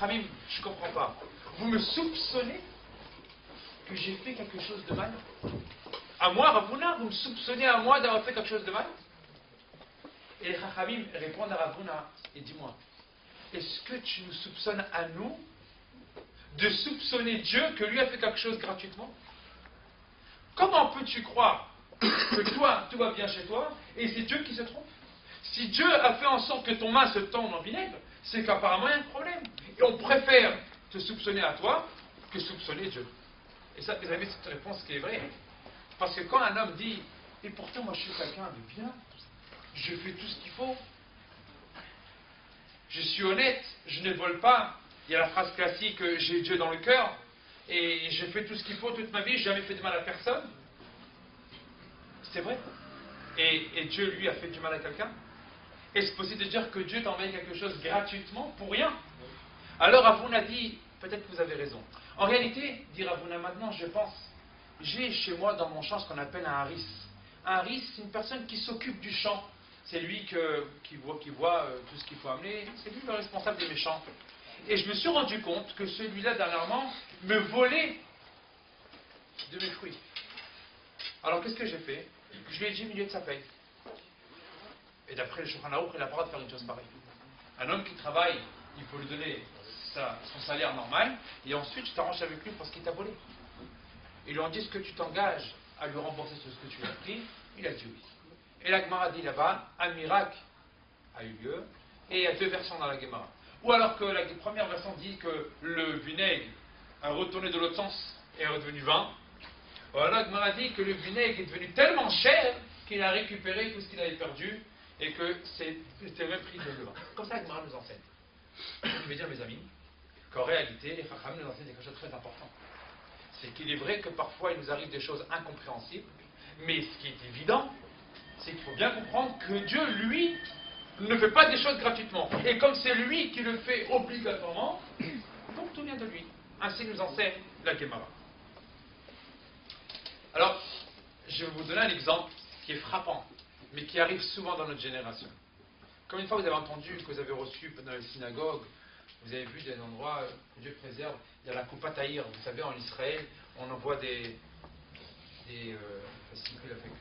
Chachamim, je ne comprends pas. Vous me soupçonnez que j'ai fait quelque chose de mal? À moi, Ravuna, vous me soupçonnez à moi d'avoir fait quelque chose de mal? Et les Chachamim répondent à Ravuna et dis-moi, est-ce que tu nous soupçonnes à nous de soupçonner Dieu que lui a fait quelque chose gratuitement? Comment peux-tu croire que toi, tout va bien chez toi et c'est Dieu qui se trompe? Si Dieu a fait en sorte que ton main se tende en vinaigre, c'est qu'apparemment il y a un problème. Et on préfère te soupçonner à toi que soupçonner Dieu. Et ça, mes amis, c'est une réponse qui est vraie. Parce que quand un homme dit, et pourtant moi je suis quelqu'un de bien, je fais tout ce qu'il faut, je suis honnête, je ne vole pas, il y a la phrase classique, j'ai Dieu dans le cœur, et je fais tout ce qu'il faut toute ma vie, je n'ai jamais fait de mal à personne. C'est vrai. Et Dieu, lui, a fait du mal à quelqu'un? Est-ce possible de dire que Dieu t'a envoyé quelque chose gratuitement pour rien? Alors Ravuna dit, peut-être que vous avez raison. En réalité, dit Ravuna, maintenant je pense, j'ai chez moi dans mon champ ce qu'on appelle un haris. Un haris, c'est une personne qui s'occupe du champ. C'est lui qui voit tout ce qu'il faut amener. C'est lui le responsable des méchants. Et je me suis rendu compte que celui-là, dernièrement, me volait de mes fruits. Alors qu'est-ce que j'ai fait? Je lui ai diminué de sa paye. Et d'après le Shulchan Aruch, il n'a pas le droit de faire une chose pareille. Un homme qui travaille, il faut lui donner son salaire normal, et ensuite tu t'arranges avec lui pour ce qu'il t'a volé. Ils lui ont dit, est-ce que tu t'engages à lui rembourser ce que tu lui as pris? Il a dit oui. Et la Gemara dit là-bas, un miracle a eu lieu, et il y a deux versions dans la Gemara. Ou alors que la première version dit que le vinaigre a retourné de l'autre sens et est redevenu vin. Ou alors la Gemara dit que le vinaigre est devenu tellement cher qu'il a récupéré tout ce qu'il avait perdu et que c'était le même prix que le vin. Comme ça la Gemara nous enseigne. Je vais dire mes amis qu'en réalité les Chachamim nous enseignent quelque chose de très important. C'est qu'il est vrai que parfois il nous arrive des choses incompréhensibles, mais ce qui est évident, c'est qu'il faut bien comprendre que Dieu, lui, ne fait pas des choses gratuitement. Et comme c'est lui qui le fait obligatoirement, donc tout vient de lui. Ainsi nous enseigne la Gemara. Alors, je vais vous donner un exemple qui est frappant, mais qui arrive souvent dans notre génération. Comme une fois vous avez entendu, que vous avez reçu dans les synagogues, vous avez vu des endroits, Dieu préserve, il y a la Coupa Taïr, vous savez, en Israël, on envoie des fascicules avec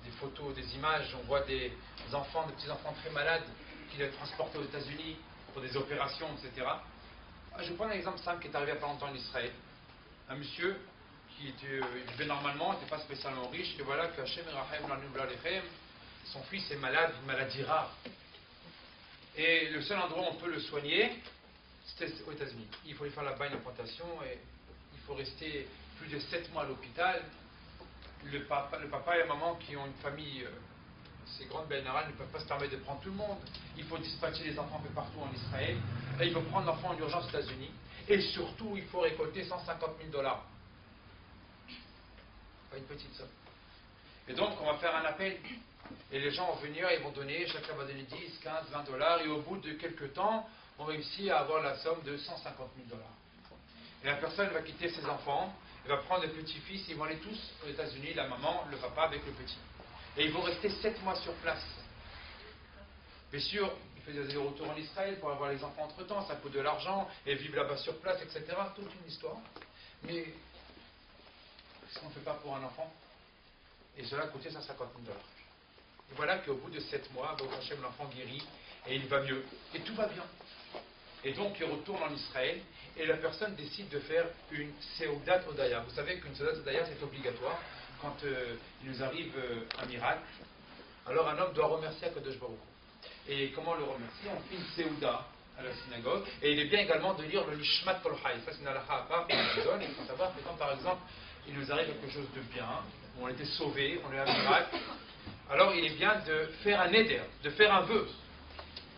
des photos, des images, on voit des enfants, des petits-enfants très malades qui doivent être transportés aux États-Unis pour des opérations, etc. Je vais prendre un exemple simple qui est arrivé il n'y a pas longtemps en Israël. Un monsieur qui vivait normalement, n'était pas spécialement riche, et voilà que Hashem Erachem Lanu Lechem, son fils est malade, une maladie rare. Et le seul endroit où on peut le soigner, c'était aux États-Unis. Il faut lui faire là-bas une implantation et il faut rester plus de 7 mois à l'hôpital. Le papa et la maman qui ont une famille, ces grandes bénérales, ne peuvent pas se permettre de prendre tout le monde. Il faut dispatcher les enfants un peu partout en Israël. Et il faut prendre l'enfant en urgence aux États-Unis. Et surtout, il faut récolter $150,000. Pas une petite somme. Et donc, on va faire un appel. Et les gens vont venir, ils vont donner, chacun va donner 10, 15, $20. Et au bout de quelques temps, on réussit à avoir la somme de $150,000. Et la personne va quitter ses enfants, elle va prendre le petit-fils, ils vont aller tous aux États-Unis, la maman, le papa avec le petit. Et ils vont rester 7 mois sur place. Bien sûr, il fait des allers-retours en Israël pour avoir les enfants entre-temps, ça coûte de l'argent, et vivre là-bas sur place, etc. Toute une histoire. Mais, qu'est-ce qu'on ne fait pas pour un enfant? Et cela a coûté $150,000. Et voilà qu'au bout de 7 mois, l'enfant guérit, et il va mieux. Et tout va bien. Et donc il retourne en Israël, et la personne décide de faire une Seudat Odaya. Vous savez qu'une Seudat Odaya, c'est obligatoire quand il nous arrive un miracle. Alors un homme doit remercier Akadosh Baruch Hu. Et comment le remercier? On fait une Seuda à la synagogue, et il est bien également de lire le Nishmat Kol Chai. Ça, c'est une halakha à part qu'on nous donne. Il faut savoir que quand, par exemple, il nous arrive quelque chose de bien, où on était sauvé, on a eu un miracle, alors il est bien de faire un éder, de faire un vœu,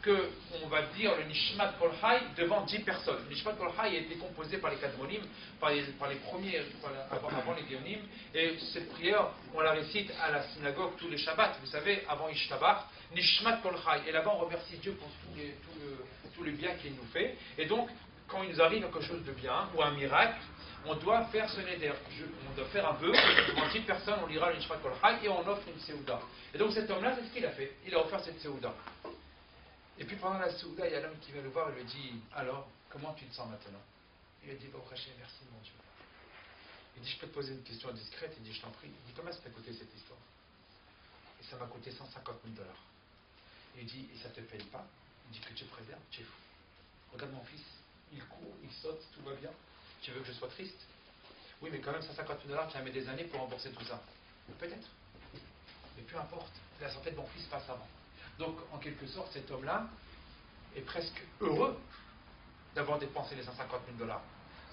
qu'on va dire le Nishmat Kol Chai devant 10 personnes. Le Nishmat Kol Chai a été composé par les Kadmonim, par les premiers, avant les Géonim, et cette prière, on la récite à la synagogue tous les Shabbats, vous savez, avant Ishtabach, Nishmat Kol Chai. Et là-bas, on remercie Dieu pour tout le bien qu'il nous fait. Et donc, quand il nous arrive quelque chose de bien, ou un miracle, on doit faire ce neder. On doit faire un vœu, devant 10 personnes, on lira le Nishmat Kol Chai, et on offre une Seuda. Et donc cet homme-là, c'est ce qu'il a fait. Il a offert cette Seuda. Et puis pendant la Seuda, il y a l'homme qui vient le voir et lui dit, alors, comment tu te sens maintenant? Il a dit, Baruch Hashem, merci mon Dieu. Il dit, je peux te poser une question discrète? Il dit, je t'en prie. Il dit, combien ça t'a coûté cette histoire? Et ça m'a coûté 150 000 $. Il dit, et ça te paye pas? Il dit, que tu préserves, tu es fou. Regarde mon fils, il court, il saute, tout va bien. Tu veux que je sois triste? Oui, mais quand même 150 000 $, tu as mis des années pour rembourser tout ça. Peut-être. Mais peu importe, la santé de mon fils passe avant. Donc, en quelque sorte, cet homme-là est presque heureux d'avoir dépensé les 150 000 $.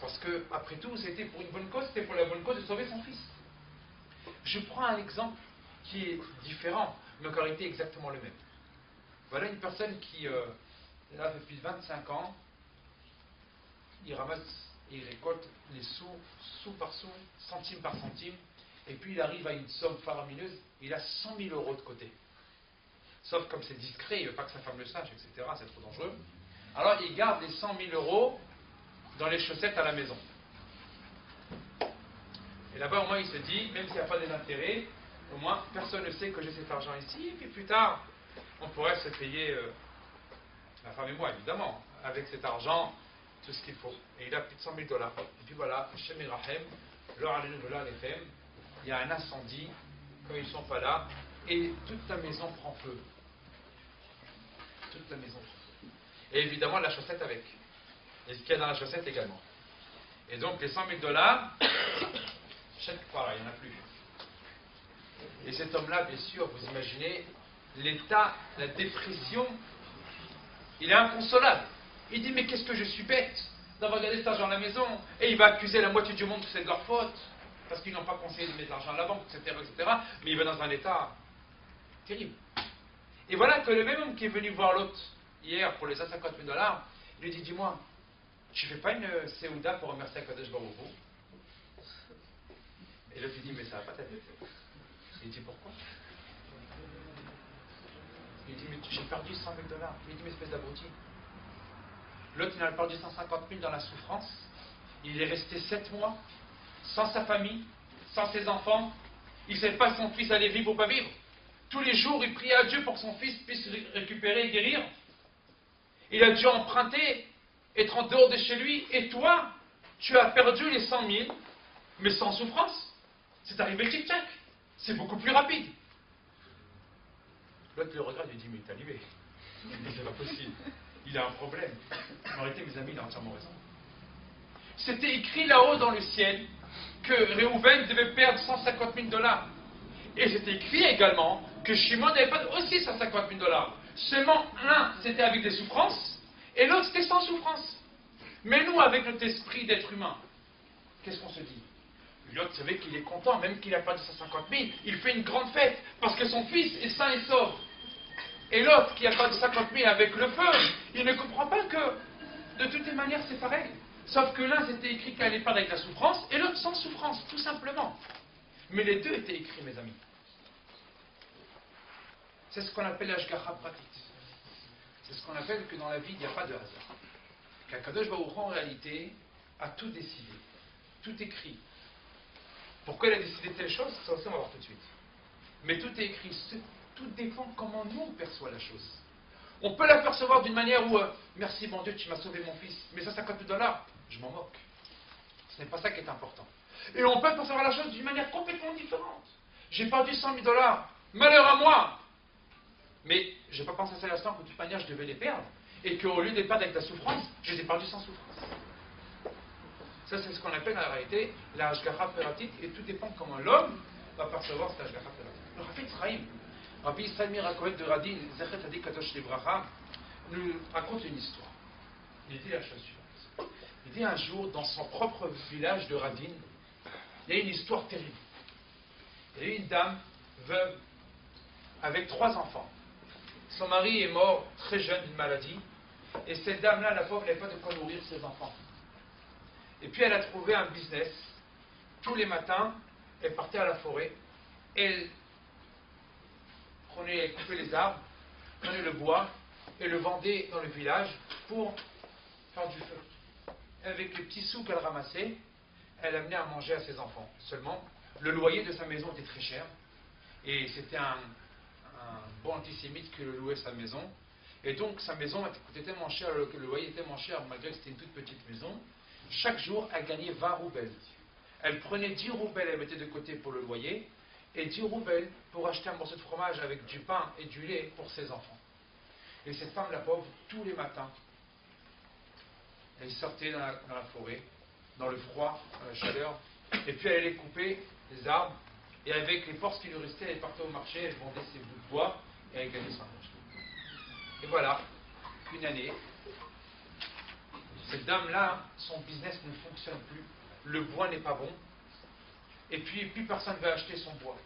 Parce que, après tout, c'était pour une bonne cause, c'était pour la bonne cause de sauver son fils. Je prends un exemple qui est différent, mais en réalité exactement le même. Voilà une personne qui, là, depuis 25 ans, il ramasse et il récolte les sous, sous par sous, centime par centime, et puis il arrive à une somme faramineuse, il a 100 000 € de côté. Sauf comme c'est discret, il ne veut pas que sa femme le sache, etc., c'est trop dangereux. Alors il garde les 100 000 € dans les chaussettes à la maison. Et là-bas, au moins, il se dit, même s'il n'y a pas des intérêts, au moins, personne ne sait que j'ai cet argent ici, et puis plus tard, on pourrait se payer, la femme et moi, évidemment, avec cet argent, tout ce qu'il faut. Et il a plus de 100 000 $. Et puis voilà, Shem Rahem, il y a un incendie, quand ils ne sont pas là, et toute la maison prend feu. Toute la maison prend feu. Et évidemment, la chaussette avec. Et ce qu'il y a dans la chaussette également. Et donc, les 100 000 $, voilà, il n'y en a plus. Et cet homme-là, bien sûr, vous imaginez, l'état, la dépression, il est inconsolable. Il dit, mais qu'est-ce que je suis bête d'avoir gardé cet argent à la maison. Et il va accuser la moitié du monde que c'est de leur faute, parce qu'ils n'ont pas conseillé de mettre l'argent à la banque, etc., etc. Mais il va dans un état terrible. Et voilà que le même homme qui est venu voir l'autre hier pour les 150 000 $, il lui dit, dis-moi, tu fais pas une séouda pour remercier Akadosh Baruch Hu? Et l'autre lui dit, mais ça va pas ta tête. Il dit, pourquoi? Il dit, mais j'ai perdu 100 000 $. Il dit, mais espèce d'abruti. L'autre, il a perdu 150 000 dans la souffrance. Il est resté 7 mois, sans sa famille, sans ses enfants. Il ne savait pas si son fils allait vivre ou pas vivre. Tous les jours, il priait à Dieu pour que son fils puisse récupérer et guérir. Il a dû emprunter, être en dehors de chez lui. Et toi, tu as perdu les 100 000, mais sans souffrance. C'est arrivé tic-tac. C'est beaucoup plus rapide. L'autre le regarde et dit, mais il est arrivé. C'est pas possible. Il a un problème. En réalité, mes amis, il a entièrement raison. C'était écrit là-haut dans le ciel que Réhouven devait perdre 150 000 $. Et c'était écrit également que Shimon n'avait pas aussi 150 000 $. Seulement l'un, c'était avec des souffrances, et l'autre, c'était sans souffrance. Mais nous, avec notre esprit d'être humain, qu'est-ce qu'on se dit? L'autre, savait qu'il est content, même qu'il a perdu 150 000, il fait une grande fête, parce que son fils est sain et sauf. Et l'autre, qui a perdu 50 000 avec le feu, il ne comprend pas que, de toutes les manières, c'est pareil. Sauf que l'un, c'était écrit qu'il allait perdre avec la souffrance, et l'autre sans souffrance, tout simplement. Mais les deux étaient écrits, mes amis. C'est ce qu'on appelle l'ashgacha pratit. C'est ce qu'on appelle que dans la vie, il n'y a pas de hasard. Qu'Akadosh Baruch Hu, en réalité, a tout décidé, tout écrit. Pourquoi il a décidé telle chose? Ça aussi, on va voir tout de suite. Mais tout est écrit. Tout dépend comment nous on perçoit la chose. On peut la percevoir d'une manière où merci mon Dieu, tu m'as sauvé mon fils, mais ça 50 000 $, je m'en moque. Ce n'est pas ça qui est important. Et on peut percevoir la chose d'une manière complètement différente. J'ai perdu 100 000 $, malheur à moi. Mais je n'ai pas pensé à ça à l'instant que de toute manière je devais les perdre, et qu'au lieu de les perdre avec la souffrance, je les ai perdus sans souffrance. Ça, c'est ce qu'on appelle en réalité la hashgacha pratit, et tout dépend comment l'homme va percevoir cette hashgacha pratit. Le Rav Yitzchaim, Rabbi Israël Mirakohet de Radin, Zechet Tzadik Kadosh Livracha, nous raconte une histoire. Il dit la chose suivante. Il dit un jour, dans son propre village de Radin, il y a une histoire terrible. Il y a une dame, veuve, avec 3 enfants. Son mari est mort très jeune d'une maladie, et cette dame-là, la pauvre, n'avait pas de quoi nourrir ses enfants. Et puis elle a trouvé un business. Tous les matins, elle partait à la forêt, elle coupait les arbres, prenait le bois et le vendait dans le village pour faire du feu. Avec les petits sous qu'elle ramassait, elle amenait à manger à ses enfants. Seulement, le loyer de sa maison était très cher, et c'était un bon antisémite qui louait sa maison, Et donc sa maison coûtait tellement cher, le loyer était tellement cher, malgré que c'était une toute petite maison. Chaque jour, elle gagnait 20 roubles. Elle prenait 10 roubles, elle mettait de côté pour le loyer, et 10 roubles pour acheter un morceau de fromage avec du pain et du lait pour ses enfants. Et cette femme, la pauvre, tous les matins, elle sortait dans la forêt, dans le froid, dans la chaleur, et puis elle allait couper les arbres, et avec les forces qui lui restaient, elle partait au marché, elle vendait ses bouts de bois, et elle gagnait son argent. Et voilà, une année, cette dame-là, son business ne fonctionne plus, le bois n'est pas bon, et puis plus personne ne veut acheter son bois.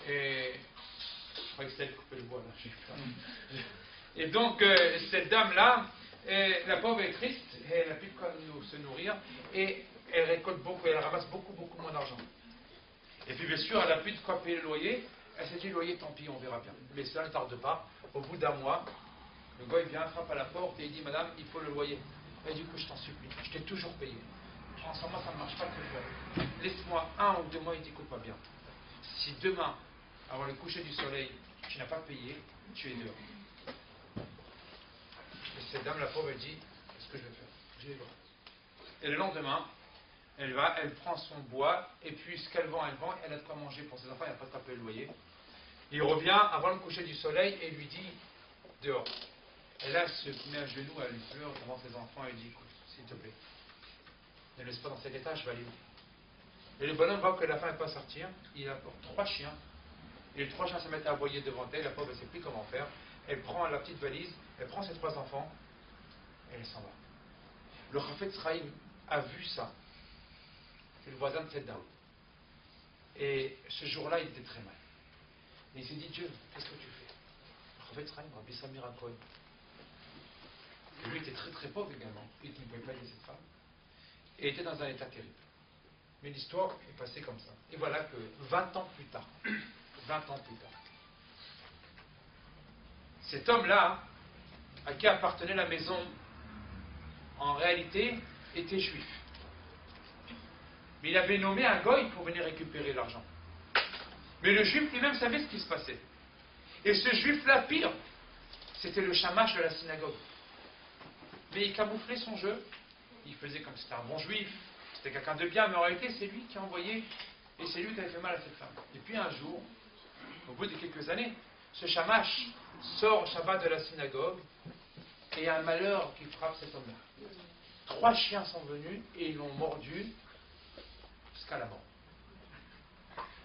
Et je croyais que c'était elle qui coupait le bois, là. Et donc, cette dame-là, la pauvre est triste, et elle n'a plus de quoi se nourrir, et elle récolte beaucoup, elle ramasse beaucoup moins d'argent. Et puis bien sûr, elle n'a plus de quoi payer le loyer, elle s'est dit, le loyer, tant pis, on verra bien. Mais ça ne tarde pas, au bout d'un mois, le gars il vient, frappe à la porte, et il dit, madame, il faut le loyer. Et du coup, je t'en supplie, je t'ai toujours payé. En ce moment, ça ne marche pas très fort. Laisse-moi 1 ou 2 mois, il dit, écoute-moi bien. Si demain, avant le coucher du soleil, tu n'as pas payé, tu es dehors. Et cette dame, la pauvre, elle dit, qu'est-ce que je vais faire? Je vais voir. Et le lendemain, elle prend son bois, et puis ce qu'elle vend, elle a de quoi manger pour ses enfants, il n'y a pas de quoi payer le loyer. Il revient avant le coucher du soleil et lui dit, dehors. Et là, elle se met à genoux, elle lui pleure devant ses enfants, et lui dit, écoute, s'il te plaît, ne laisse pas dans cet état, je vais aller où? Et le bonhomme voit que la femme ne peut pas sortir, il apporte 3 chiens, et les 3 chiens se mettent à aboyer devant elle, la pauvre ne sait plus comment faire, elle prend la petite valise, elle prend ses 3 enfants, et elle s'en va. Le Chafetz Chaim a vu ça, c'est le voisin de cette dame. Et ce jour-là, il était très mal. Et il s'est dit, Dieu, qu'est-ce que tu fais? Le Chafetz Chaim, Rabbi Samir HaKohen. Et lui était très pauvre également, il ne pouvait pas aider cette femme, et était dans un état terrible. Mais l'histoire est passée comme ça. Et voilà que 20 ans plus tard, cet homme-là, à qui appartenait la maison, en réalité, était juif. Mais il avait nommé un goy pour venir récupérer l'argent. Mais le juif lui-même savait ce qui se passait. Et ce juif-là, pire, c'était le shamash de la synagogue. Mais il camouflait son jeu, il faisait comme si c'était un bon juif, c'était quelqu'un de bien, mais en réalité c'est lui qui a envoyé, et c'est lui qui avait fait mal à cette femme. Et puis un jour, au bout de quelques années, ce shamash sort au Shabbat de la synagogue, et il y a un malheur qui frappe cet homme-là. 3 chiens sont venus, et ils l'ont mordu jusqu'à la mort.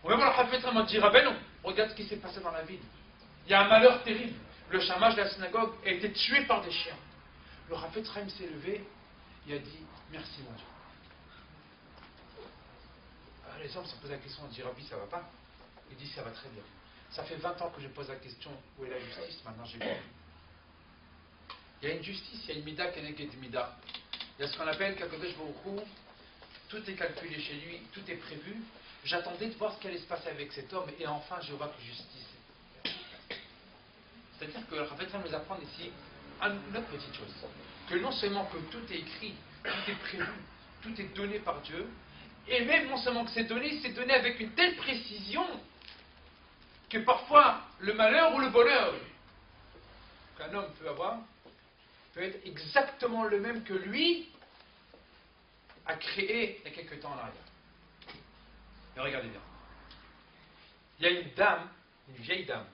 On va voir le Chafetz Chaim dit, Rabbeinu, regarde ce qui s'est passé dans la ville. Il y a un malheur terrible. Le shamash de la synagogue a été tué par des chiens. Le Chafetz Chaim s'est levé, il a dit, merci mon Dieu. Alors les hommes se posent la question, on dit, Rabbi, ça va pas? Il dit, ça va très bien. Ça fait 20 ans que je pose la question, où est la justice? Maintenant j'ai compris. Il y a une justice, il y a une mida keneged mida. Il y a ce qu'on appelle Kakodesh Baruch Hu, tout est calculé chez lui, tout est prévu. J'attendais de voir ce qui allait se passer avec cet homme, et enfin je vois que justice. C'est-à-dire que le Chafetz Chaim nous apprend ici une autre petite chose, que non seulement que tout est écrit, tout est prévu, tout est donné par Dieu, et même non seulement que c'est donné avec une telle précision que parfois le malheur ou le bonheur qu'un homme peut avoir peut être exactement le même que lui a créé il y a quelque temps en arrière. Mais regardez bien. Il y a une dame, une vieille dame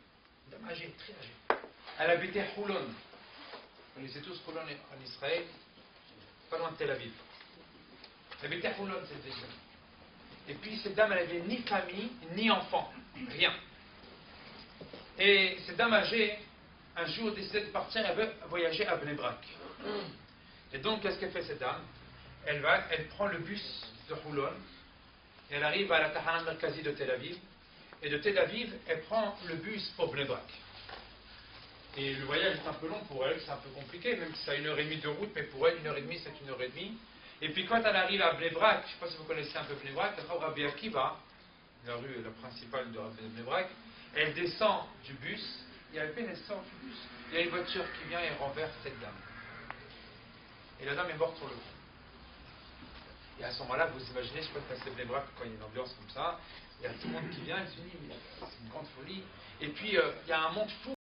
âgée, très âgée. Elle habitait Houlon. Vous connaissez tous Houlon en Israël, pas loin de Tel Aviv. Elle habitait Houlon, cette vieille dame. Et puis cette dame, elle n'avait ni famille, ni enfant, rien. Et cette dame âgée, un jour, décidait de partir, elle veut voyager à Bnei Brak. Et donc, qu'est-ce qu'elle fait cette dame? Elle prend le bus de Houlon, et elle arrive à la Tahana Merkazi de Tel Aviv, et de Tel Aviv, elle prend le bus pour Bnei Brak. Et le voyage est un peu long pour elle, c'est un peu compliqué, même si ça a 1h30 de route, mais pour elle, 1h30, c'est 1h30. Et puis quand elle arrive à Bnei Brak, je ne sais pas si vous connaissez un peu Bnei Brak, Rabbi Akiva, la rue la principale de Bnei Brak, elle descend du bus, et à peine elle sort du bus, il y a une voiture qui vient et renverse cette dame. Et la dame est morte sur le coup. Et à ce moment-là, vous imaginez, je peux passer Bnei Brak quand il y a une ambiance comme ça, il y a tout le monde qui vient, et se dit, mais c'est une grande folie. Et puis, il y a un monde fou